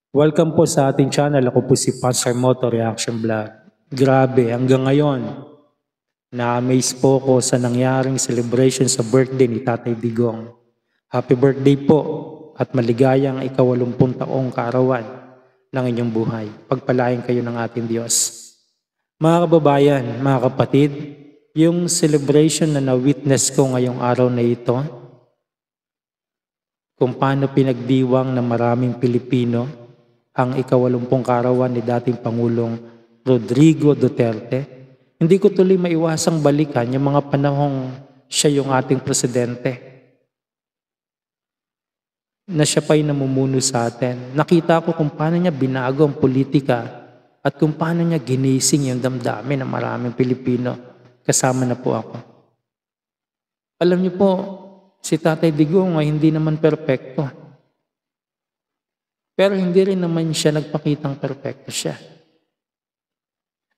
Welcome po sa ating channel. Ako po si Pastor Moto Reaction Vlog. Grabe, hanggang ngayon, na-amaze po ko sa nangyaring celebration sa birthday ni Tatay Digong. Happy birthday po at maligayang ika-80 taong kaarawan ng inyong buhay. Pagpalain kayo ng ating Diyos. Mga kababayan, mga kapatid, yung celebration na na-witness ko ngayong araw na ito, kung paano pinagdiwang ng maraming Pilipino ang ika-80 kaarawan ni dating Pangulong Rodrigo Duterte, hindi ko tuloy maiwasang balikan yung mga panahong siya yung ating presidente, na siya pa'y namumuno sa atin. Nakita ko kung paano niya binago ang politika at kung paano niya ginising yung damdamin ng maraming Pilipino. Kasama na po ako. Alam niyo po, si Tatay Digong ay hindi naman perpekto. Pero hindi rin naman siya nagpakitang perpekto siya.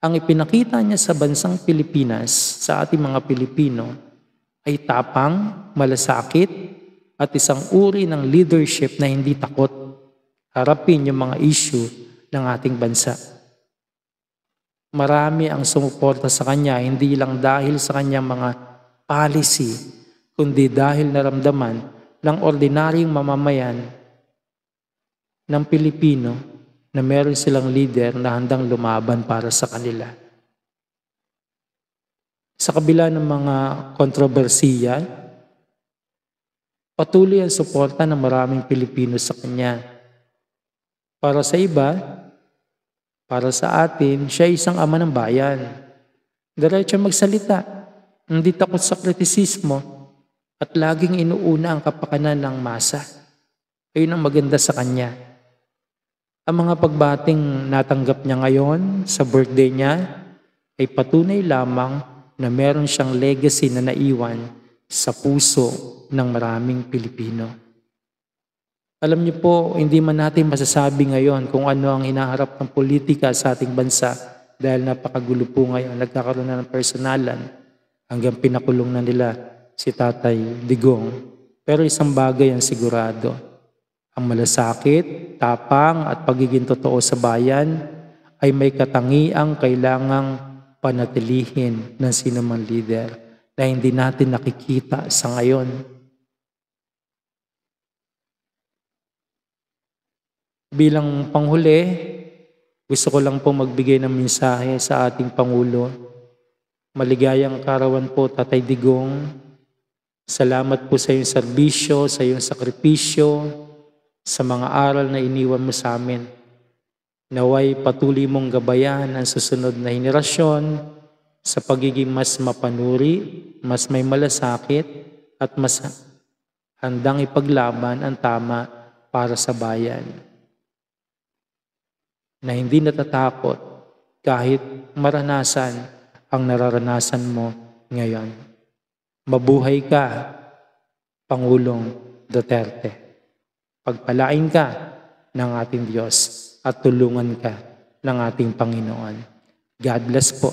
Ang ipinakita niya sa bansang Pilipinas, sa ating mga Pilipino, ay tapang, malasakit, at isang uri ng leadership na hindi takot harapin yung mga issue ng ating bansa. Marami ang sumuporta sa kanya, hindi lang dahil sa kanyang mga policy, kundi dahil naramdaman ng ordinaryong mamamayan ng Pilipino na meron silang leader na handang lumaban para sa kanila. Sa kabila ng mga kontrobersiya, patuloy ang suporta ng maraming Pilipino sa kanya. Para sa iba, para sa atin, siya isang ama ng bayan. Diretso magsalita, hindi takot sa kritisismo, at laging inuuna ang kapakanan ng masa. Ayun ang maganda sa kanya. Ang mga pagbating natanggap niya ngayon sa birthday niya ay patunay lamang na meron siyang legacy na naiwan sa puso ng maraming Pilipino. Alam niyo po, hindi man natin masasabi ngayon kung ano ang hinaharap ng politika sa ating bansa dahil napakagulo po ngayon. Nagkakaroon na ng personalan hanggang pinakulong na nila si Tatay Digong. Pero isang bagay ang sigurado. Ang malasakit, tapang at pagiging totoo sa bayan ay may katangiang kailangang panatilihin ng sinumang leader na hindi natin nakikita sa ngayon. Bilang panghuli, gusto ko lang po magbigay ng mensahe sa ating Pangulo. Maligayang kaarawan po, Tatay Digong. Salamat po sa iyong serbisyo, sa iyong sakripisyo, sa mga aral na iniwan mo sa amin. Naway patuloy mong gabayan ang susunod na henerasyon sa pagiging mas mapanuri, mas may malasakit, at mas handang ipaglaban ang tama para sa bayan. Na hindi natatakot kahit maranasan ang nararanasan mo ngayon. Mabuhay ka, Pangulong Duterte. Pagpalain ka ng ating Diyos at tulungan ka ng ating Panginoon. God bless po.